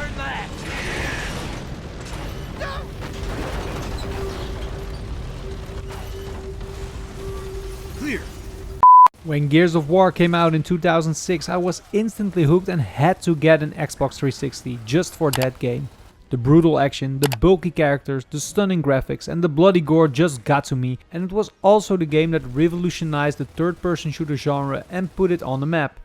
Turn left. Clear. When Gears of War came out in 2006, I was instantly hooked and had to get an Xbox 360 just for that game. The brutal action, the bulky characters, the stunning graphics and the bloody gore just got to me, and it was also the game that revolutionized the third-person shooter genre and put it on the map.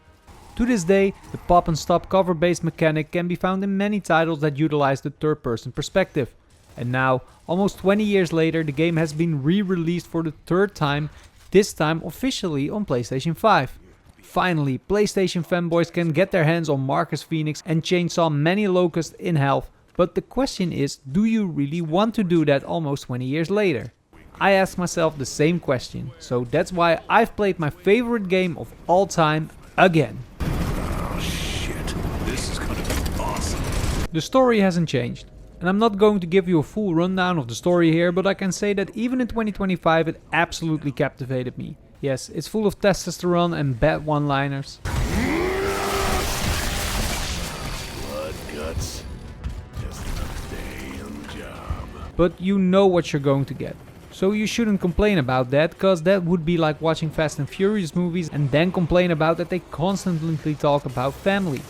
To this day, the pop and stop cover based mechanic can be found in many titles that utilize the third-person perspective. And now, almost 20 years later, the game has been re-released for the third time, this time officially on PlayStation 5. Finally, PlayStation fanboys can get their hands on Marcus Phoenix and chainsaw many locusts in health, but the question is, do you really want to do that almost 20 years later? I ask myself the same question, so that's why I've played my favorite game of all time again. Oh shit. This is gonna be awesome. The story hasn't changed. And I'm not going to give you a full rundown of the story here, but I can say that even in 2025 it absolutely captivated me. Yes, it's full of testosterone and bad one-liners. Blood, guts. Just a damn job. But you know what you're going to get. So you shouldn't complain about that, cause that would be like watching Fast and Furious movies and then complain about that they constantly talk about family.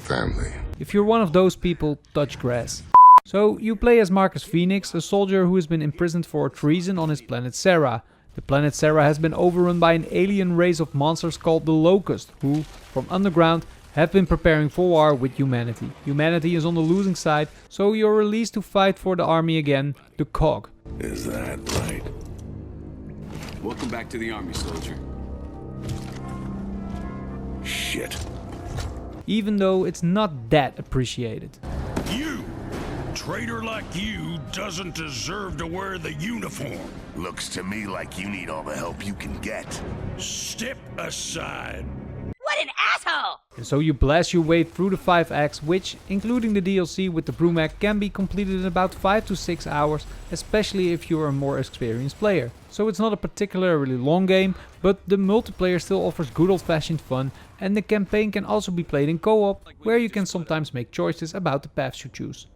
If you're one of those people, touch grass. So you play as Marcus Phoenix, a soldier who has been imprisoned for treason on his planet Serra. The planet Serra has been overrun by an alien race of monsters called the Locust, who, from underground, have been preparing for war with humanity. Humanity is on the losing side, so you're released to fight for the army again, the COG. Is that right? Welcome back to the army, soldier. Shit. Even though it's not that appreciated. You! Traitor like you doesn't deserve to wear the uniform. Looks to me like you need all the help you can get. Step aside. What an asshole! And so you blast your way through the 5 acts, which, including the DLC with the Brumac, can be completed in about 5 to 6 hours, especially if you're a more experienced player. So it's not a particularly long game, but the multiplayer still offers good old-fashioned fun, and the campaign can also be played in co-op, where you can sometimes make choices about the paths you choose.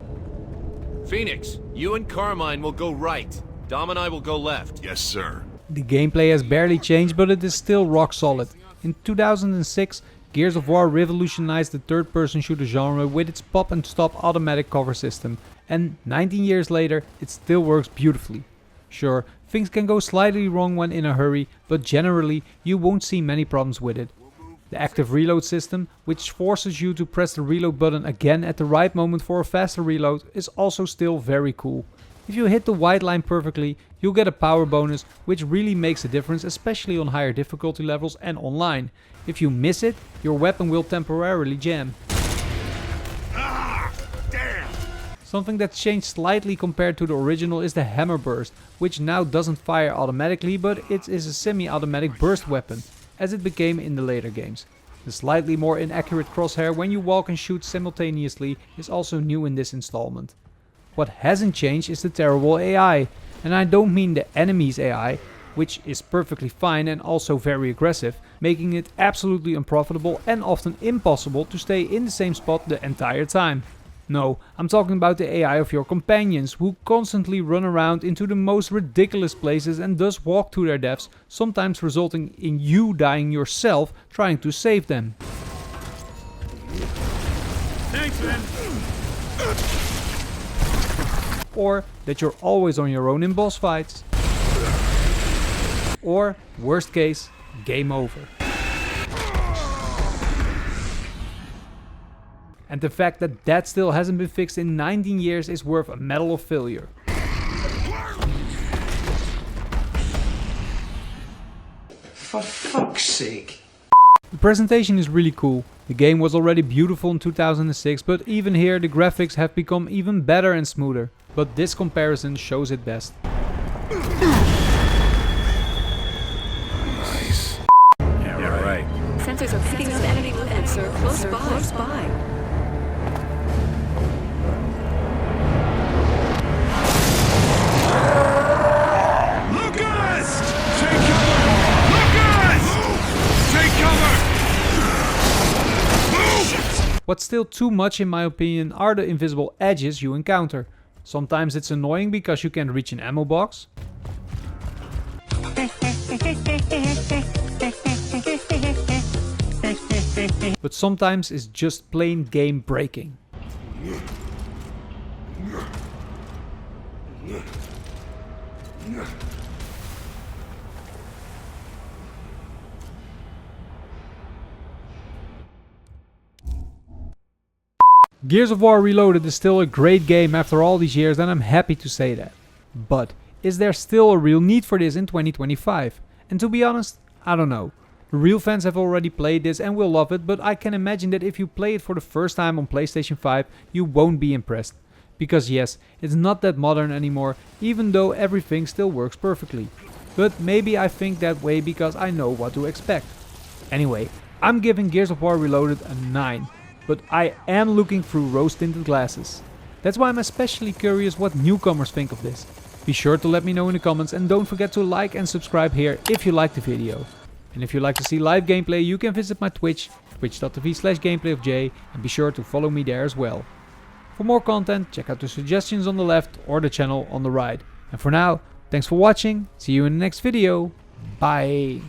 Phoenix, you and Carmine will go right. Dom and I will go left. Yes, sir. The gameplay has barely changed, but it is still rock solid. In 2006, Gears of War revolutionized the third-person shooter genre with its pop and stop automatic cover system, and 19 years later it still works beautifully. Sure, things can go slightly wrong when in a hurry, but generally you won't see many problems with it. The active reload system, which forces you to press the reload button again at the right moment for a faster reload, is also still very cool. If you hit the white line perfectly, you'll get a power bonus, which really makes a difference, especially on higher difficulty levels and online. If you miss it, your weapon will temporarily jam. Ah! Damn! Something that's changed slightly compared to the original is the Hammer Burst, which now doesn't fire automatically, but it is a semi-automatic burst weapon, as it became in the later games. The slightly more inaccurate crosshair when you walk and shoot simultaneously is also new in this installment. What hasn't changed is the terrible AI, and I don't mean the enemy's AI, which is perfectly fine and also very aggressive, making it absolutely unprofitable and often impossible to stay in the same spot the entire time. No, I'm talking about the AI of your companions, who constantly run around into the most ridiculous places and thus walk to their deaths, sometimes resulting in you dying yourself trying to save them. Thanks, man. Or that you're always on your own in boss fights. Or, worst case, game over. And the fact that that still hasn't been fixed in 19 years is worth a medal of failure. For fuck's sake. The presentation is really cool. The game was already beautiful in 2006, but even here the graphics have become even better and smoother. But this comparison shows it best. Nice. Yeah, right. Sensors are picking up enemy movement, sir. Close by. Look at us! Take cover! Look at us! Take cover! Move! What's still too much in my opinion are the invisible edges you encounter. Sometimes it's annoying because you can't reach an ammo box. But sometimes it's just plain game breaking. Gears of War Reloaded is still a great game after all these years, and I'm happy to say that. But is there still a real need for this in 2025? And to be honest, I don't know. The real fans have already played this and will love it, but I can imagine that if you play it for the first time on PlayStation 5, you won't be impressed. Because yes, it's not that modern anymore, even though everything still works perfectly. But maybe I think that way because I know what to expect. Anyway, I'm giving Gears of War Reloaded a 9. But I am looking through rose-tinted glasses. That's why I'm especially curious what newcomers think of this. Be sure to let me know in the comments and don't forget to like and subscribe here if you like the video. And if you like to see live gameplay, you can visit my Twitch, twitch.tv/gameplayofjay, and be sure to follow me there as well. For more content, check out the suggestions on the left or the channel on the right. And for now, thanks for watching, see you in the next video, bye!